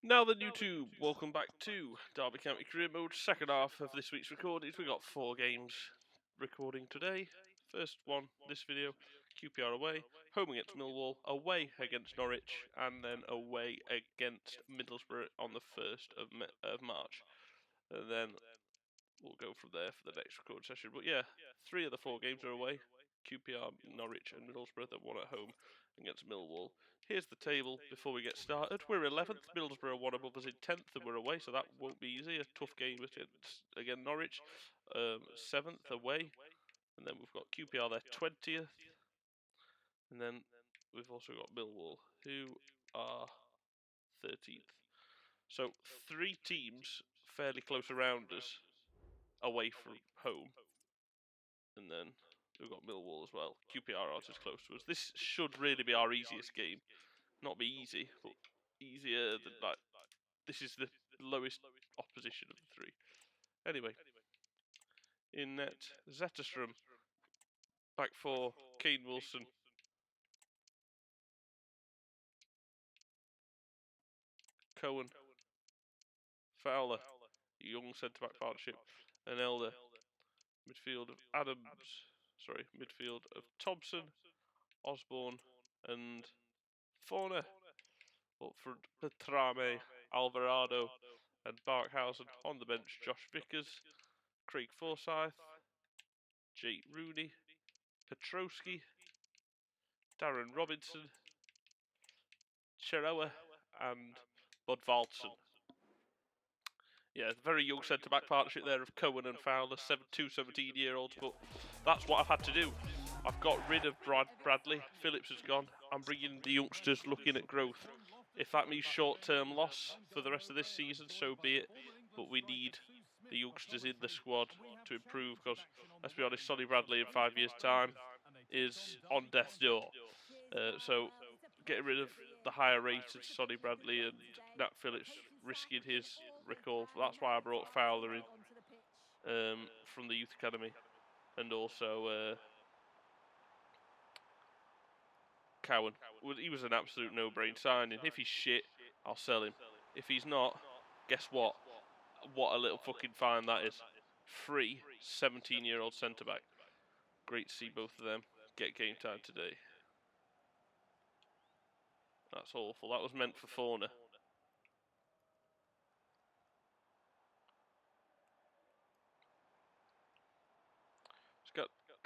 Now then, YouTube, welcome back to Derby County Career Mode, second half of this week's recordings. We got 4 games recording today. First one, this video, QPR away, home against Millwall, away against Norwich, and then away against Middlesbrough on the 1st of March. And then we'll go from there for the next record session. But yeah, 3 of the 4 games are away. QPR, Norwich and Middlesbrough, then 1 at home against Millwall. Here's the table before we get started. We're 11th, Middlesbrough are 1 above us in 10th, and we're away, so that won't be easy. A tough game against Norwich. 7th away, and then we've got QPR there 20th, and then we've also got Millwall, who are 13th. So 3 teams fairly close around us, away from home, and then we've got Millwall as well. QPR aren't as close to us. This should really be our easiest game. Not be easy, but easier than that. This is the lowest opposition of the 3. Anyway, in net, Zetterstrom, back 4, Kane Wilson, Cohen, Fowler, young centre-back partnership, and Elder. Midfield of Thompson, Osborne, and Fauna. Up front, Petrame, Alvarado, and Barkhausen. On the bench, Josh Vickers, Craig Forsyth, Jake Rooney, Petrowski, Darren Robinson, Cheroa, and Bud Valson. Yeah, very young centre-back partnership there of Cohen and Fowler, 2 17-year-olds, but that's what I've had to do. I've got rid of Bradley, Phillips has gone, I'm bringing the youngsters looking at growth. If that means short-term loss for the rest of this season, so be it, but we need the youngsters in the squad to improve, because, let's be honest, Sonny Bradley in 5 years' time is on death's door. So getting rid of the higher rated Sonny Bradley and Nat Phillips risking his recall. That's why I brought Fowler in from the youth academy, and also Cowan. He was an absolute no-brain signing. If he's shit, I'll sell him. If he's not, guess what? What a little fucking find that is. Free 17-year-old centre-back. Great to see both of them get game time today. That's awful. That was meant for Fauna.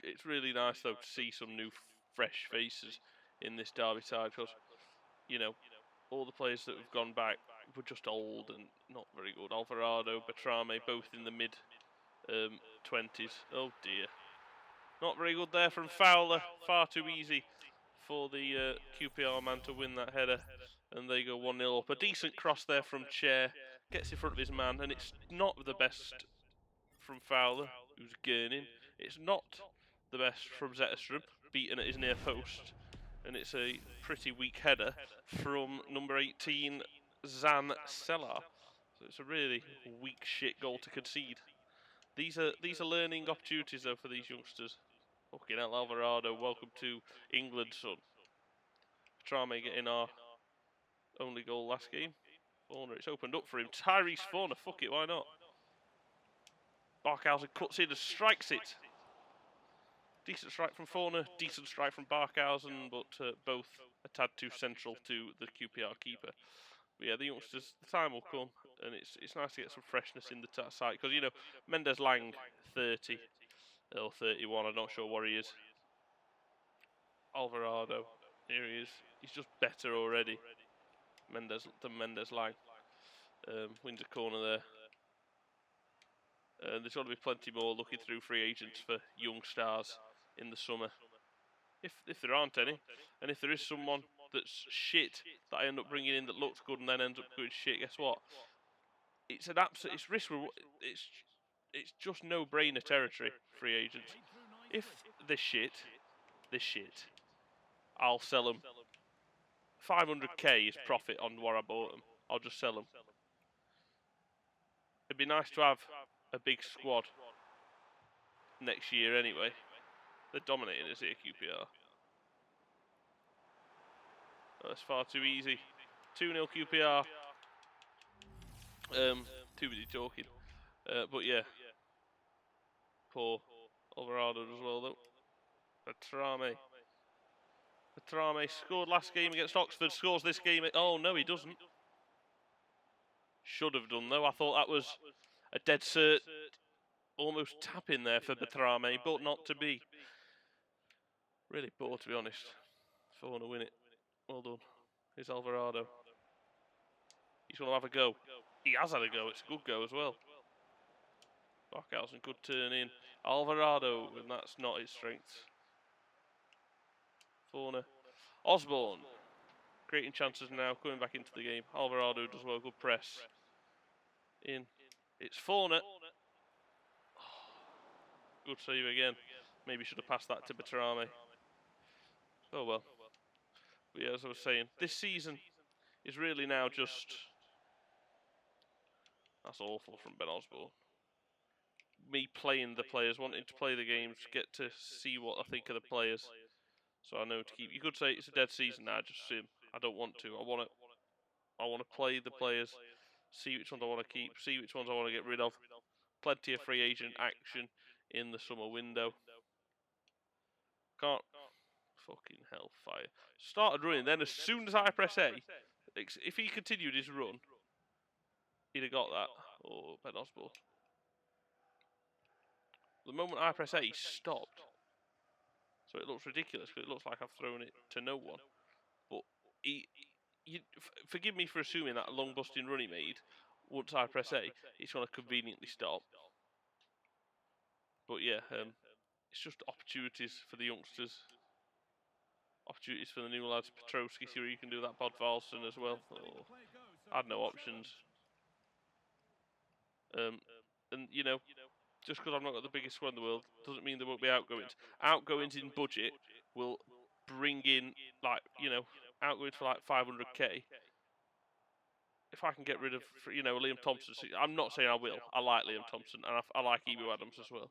It's really nice though to see some new fresh faces in this Derby side, because, you know, all the players that have gone back were just old and not very good. Alvarado, Betrame, both in the mid 20s. Oh dear. Not very good there from Fowler. Far too easy for the QPR man to win that header. And they go 1-0 up. A decent cross there from Chair. Gets in front of his man, and it's not the best from Fowler, who's gurning. It's not the best from Zetterstrom, beaten at his near post. And it's a pretty weak header from number 18, Zan Sellar. So it's a really weak shit goal to concede. These are learning opportunities though for these youngsters. Fucking hell, Alvarado, welcome to England, son. Trame getting our only goal last game. Fauna, it's opened up for him. Tyrese Fauna, fuck it, why not? Barkhausen cuts in and strikes it. Decent strike from Fauna, decent strike from Barkhausen, but both a tad too central to the QPR keeper. But yeah, the youngsters, the time will come, and it's nice to get some freshness in the side, because, you know, Mendes Lang, 30 or 31, I'm not sure what he is. Alvarado, here he is. He's just better already than Mendes Lang. Wins a corner there. There's got to be plenty more looking through free agents for young stars in the summer, if there aren't any, and if there is someone that's shit that I end up bringing in that looks good and then ends up going shit, guess what? It's an absolute, it's risk. It's just no-brainer territory. Free agents. If they're shit, I'll sell them. 500k is profit on where I bought them. I'll just sell them. It'd be nice to have a big squad next year anyway. They're dominating us here, QPR. That's far too easy. 2-0 QPR. Too busy talking. But yeah, poor Alvarado as well though. Petrame scored last game against Oxford, scores this game. Oh no, he doesn't. Should have done though. I thought that was a dead cert, almost tap in there for Petrame, but not to be. Really poor, to be honest. If I want to win it, well done. Here's Alvarado. He's going to have a go. He has had a go. It's a good go as well. Barkhausen, good turn in. Alvarado, and that's not his strength. Fauna. Osborne, creating chances now, coming back into the game. Alvarado does well, good press. In. It's Fauna. Good save again. Maybe should have passed that to Batarame. Oh well. But yeah, as I was saying, this season is really now just... That's awful from Ben Osborne. Me playing the players, wanting to play the games, get to see what I think of the players. So I know to keep. You could say it's a dead season now. Just sim. I don't want to. I want to play the players, see which ones I want to keep, see which ones I want to get rid of. Plenty of free agent action in the summer window. Can't. Fucking hellfire. Started running. Then as soon as I press A, if he continued his run, he'd have got that. Oh, Ben Osborne. The moment I press A, he stopped. So it looks ridiculous because it looks like I've thrown it to no one. But forgive me for assuming that a long busting run he made, once I press A, it's going to conveniently stop. But yeah, it's just opportunities for the youngsters. Opportunities for the new lads. Petrowski, see where you can do that. Bodvalson as well. Oh, I had no options. And you know, just because I've not got the biggest squad in the world doesn't mean there won't be outgoings. Outgoings in budget will bring in, like, outgoings for like 500k. If I can get rid of, Liam Thompson, I'm not saying I will. I like Liam Thompson and I like Emu Adams as well.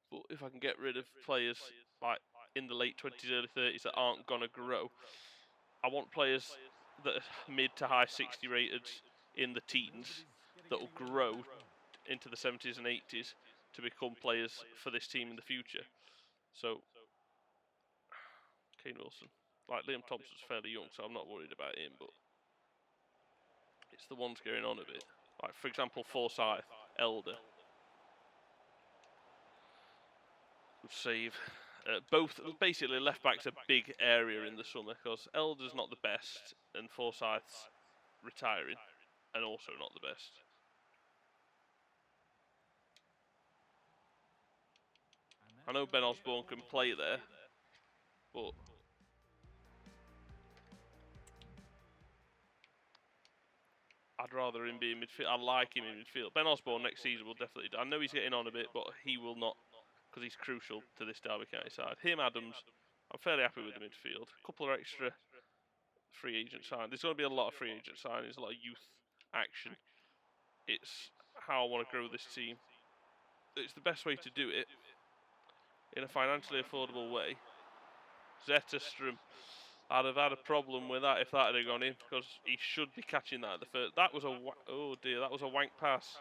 But if I can get rid of players like in the late 20s, early 30s that aren't gonna grow, I want players that are mid to high 60 rated in the teens that will grow into the 70s and 80s to become players for this team in the future. So, Kane Wilson. Like, Liam Thompson's fairly young, so I'm not worried about him, but it's the ones going on a bit. Like, for example, Forsyth, Elder. Good save. Both, basically, left-back's a big area in the summer, because Elder's not the best, and Forsyth's retiring, and also not the best. I know Ben Osborne can play there, but I'd rather him be in midfield. I like him in midfield. Ben Osborne next season will definitely do. I know he's getting on a bit, but he will not, because he's crucial to this Derby County side. Him, Adams, I'm fairly happy with the midfield. A couple of extra free agent signings. There's going to be a lot of free agent signings, a lot of youth action. It's how I want to grow this team. It's the best way to do it in a financially affordable way. Zetterstrom, I'd have had a problem with that if that had gone in, because he should be catching that at the first. That was oh dear, that was a wank pass.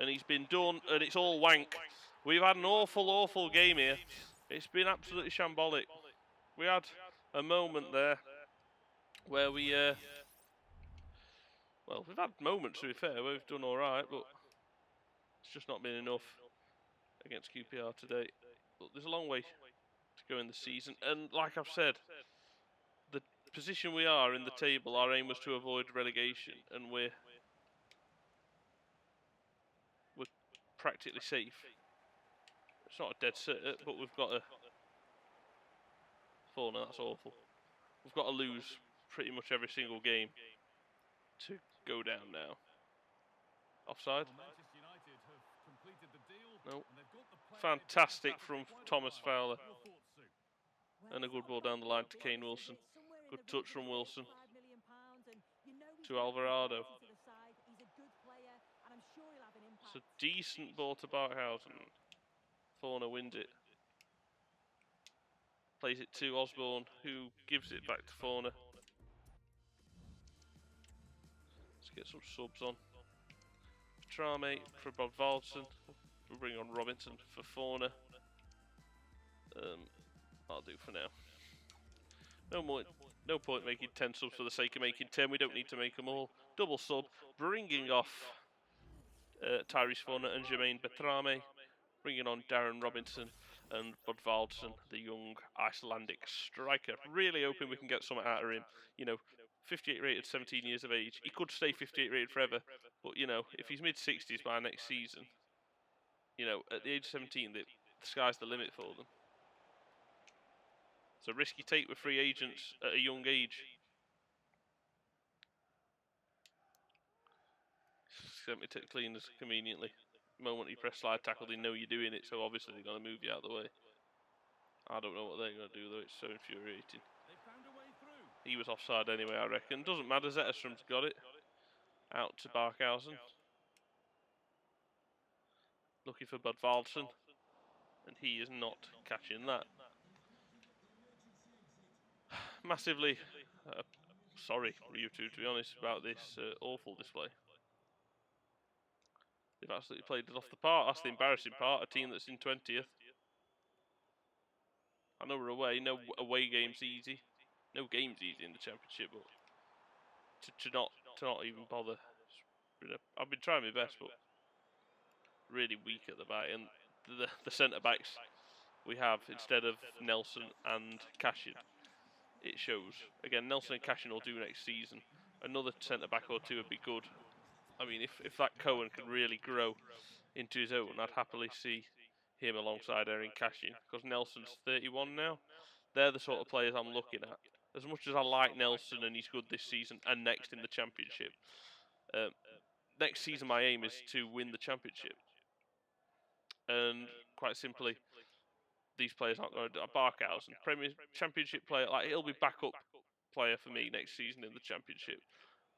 And he's been done, and it's all wank. We've had an awful game here. It's been absolutely shambolic. We had a moment there where we, well, we've had moments, to be fair, where we've done alright, but it's just not been enough against QPR today. But there's a long way to go in the season, and like I've said, the position we are in the table, our aim was to avoid relegation, and we're practically safe. It's not a dead cert, but we've got a 4. That's awful. We've got to lose pretty much every single game to go down now. Offside? No. Fantastic from Thomas Fowler. And a good ball down the line to Kane Wilson. Good touch from Wilson to Alvarado. It's a decent ball to Barkhausen. Fauna wins it. Plays it to Osborne, who gives it back to Fauna. get some subs on. Trame for Bob Valdson. We'll bring on Robinson for Fauna. I'll do for now. No point making 10 subs for the sake of making 10. We don't need to make them all. Double sub, bringing off Tyrese Fauna and Jermaine Betrame. Bringing on Darren Robinson and Bud Valdson, the young Icelandic striker. Really hoping we can get something out of him. You know, 58 rated, 17 years of age. He could stay 58 rated forever, but you know, if he's mid-60s by next season, you know, at the age of 17, the sky's the limit for them. It's a risky take with free agents at a young age. Sent me to cleaners conveniently. The moment you press slide tackle, they know you're doing it, so obviously they're going to move you out of the way. I don't know what they're going to do though, it's so infuriating. He was offside anyway, I reckon. Doesn't matter, Zetterstrom's got it. Out to Barkhausen. Looking for Bud Valdson. And he is not catching that. Massively sorry, YouTube, to be honest, about this awful display. They've absolutely played it off the park. That's the embarrassing part. A team that's in 20th. I know we're away. No away game's easy. No game's easy in the championship, but to not even bother. I've been trying my best, but really weak at the back. And the centre backs we have instead of Nelson and Cashin, it shows. Again, Nelson and Cashin will do next season. Another centre back or two would be good. I mean, if that Cohen can really grow into his own, I'd happily see him alongside Erin Cashin, because Nelson's 31 now. They're the sort of players I'm looking at. As much as I like Nelson and he's good this season and next in the championship, next season my aim is to win the championship. And quite simply, these players aren't going to do. Barkhausen, Premier Championship player, like he'll be backup player for me next season in the championship.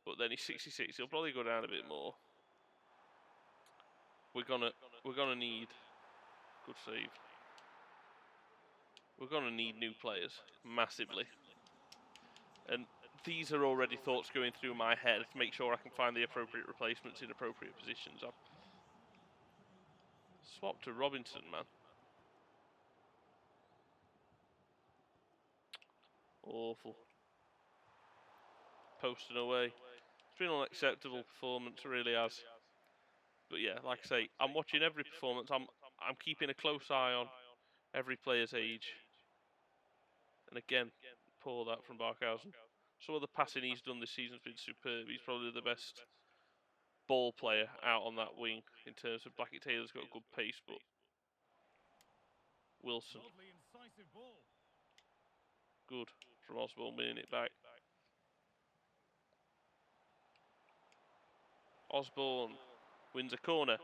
But then he's 66. He'll probably go down a bit more. We're gonna need good save. We're gonna need new players massively, and these are already thoughts going through my head to make sure I can find the appropriate replacements in appropriate positions. I've swapped to Robinson, man. Awful. Posting away. It's been an unacceptable performance, it really has. But yeah, like I say, I'm watching every performance. I'm keeping a close eye on every player's age. And again, poor that from Barkhausen. Some of the passing he's done this season has been superb. He's probably the best ball player out on that wing in terms of Blackett Taylor's got a good pace, but Wilson. Good from Osborne winning it back. Osborne wins a corner.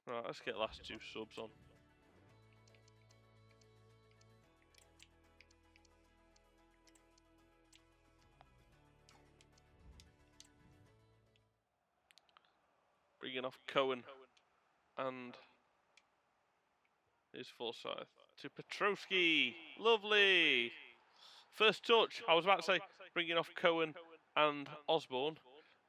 Right, let's get last two subs on. Bringing off Cohen and his Forsyth to Petrowski. Lovely. First touch. I was about to say bringing off Cohen and Osborne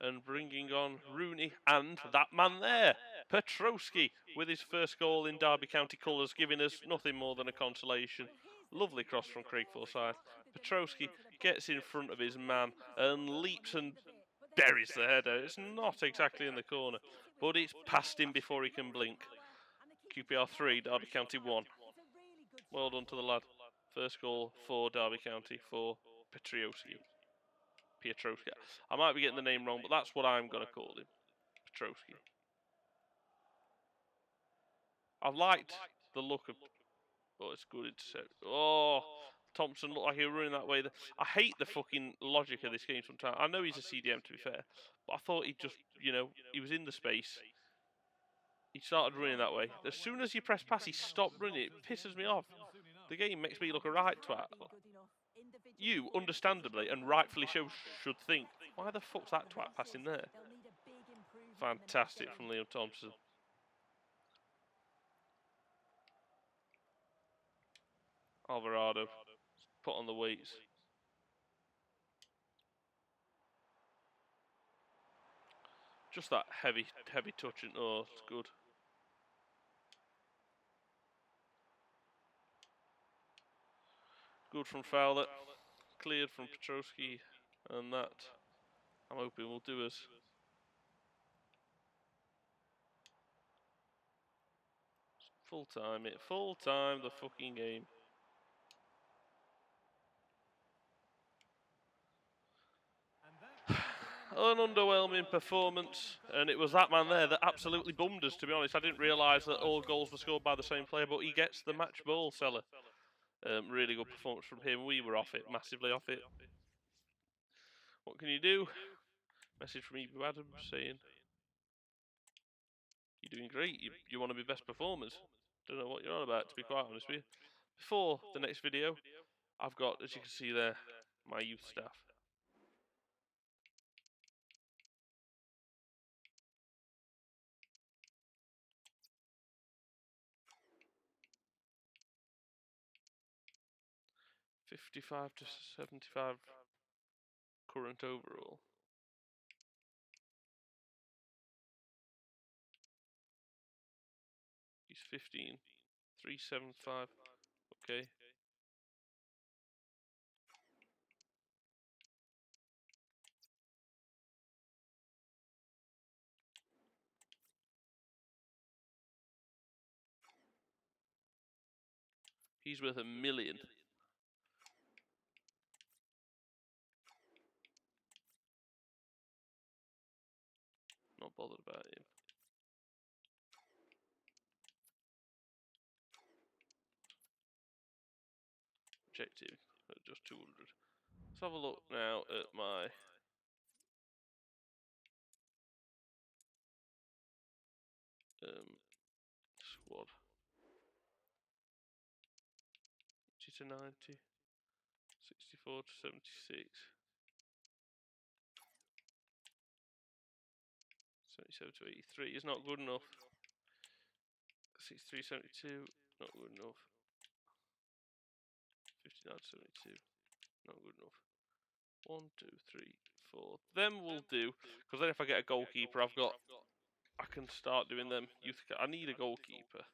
and bringing on Rooney and that man there, Petrowski, with his first goal in Derby County colours, giving us nothing more than a consolation. Lovely cross from Craig Forsyth. Petrowski gets in front of his man and leaps and buries the header. It's not exactly in the corner, but it's past him before he can blink. QPR 3, Derby County 1. Well done to the lad. First goal for Derby County for Pietrowski. I might be getting the name wrong, but that's what I'm going to call him. Pietrowski. I've liked the look of... Oh, it's good intercept. Oh, Thompson looked like he was running that way. I hate the fucking logic of this game sometimes. I know he's a CDM, to be fair, but I thought he just, you know, he was in the space. He started running that way. As soon as you press pass, he stopped running. It pisses me off. The game makes me look a right twat. You, understandably and rightfully so, should think, why the fuck's that twat passing there? Fantastic from Liam Thompson. Alvarado put on the weights. Just that heavy touching. Oh, it's good. Good from Fowler. Cleared from Petrosky. And that, I'm hoping, will do us. Full time it. Full time the fucking game. An underwhelming performance, and it was that man there that absolutely bummed us, to be honest. I didn't realise that all goals were scored by the same player, but he gets the match ball, Seller. Really good performance from him. We were off it, massively off it. What can you do? Message from Ibu Adams saying, you're doing great, you're one of my best performers. Don't know what you're on about, to be quite honest with you. Before the next video, I've got, as you can see there, my youth staff. $55 to $75 current overall. He's 15. 375. Okay. He's worth $1 million. Not bothered about him. Objective at just 200. Let's have a look now at my squad. 80 to 90. 64 to 76. 77 to 83 is not good enough. 63 72, not good enough. 59 to 72, not good enough. 1, 2, 3, 4. Them will do, because then if I get a goalkeeper, I can start doing them. I need a goalkeeper.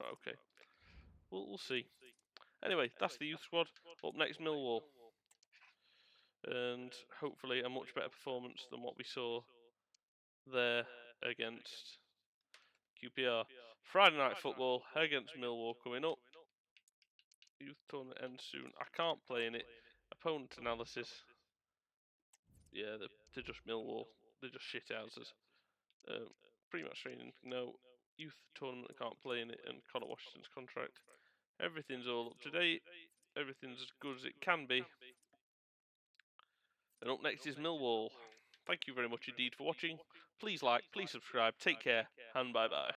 Okay, we'll see. Anyway, that's the youth squad. Up next, Millwall. And hopefully a much better performance than what we saw there against QPR. Friday night football against Millwall coming up. Youth tournament ends soon. I can't play in it. Opponent analysis. Yeah, they're just Millwall. They're just shit houses. Pre-match training, no. Youth tournament, I can't play in it. And Connor Washington's contract. Everything's all up to date. Everything's as good as it can be. And up next is Millwall. Thank you very much indeed for watching. Please like, please subscribe, take care, and bye bye.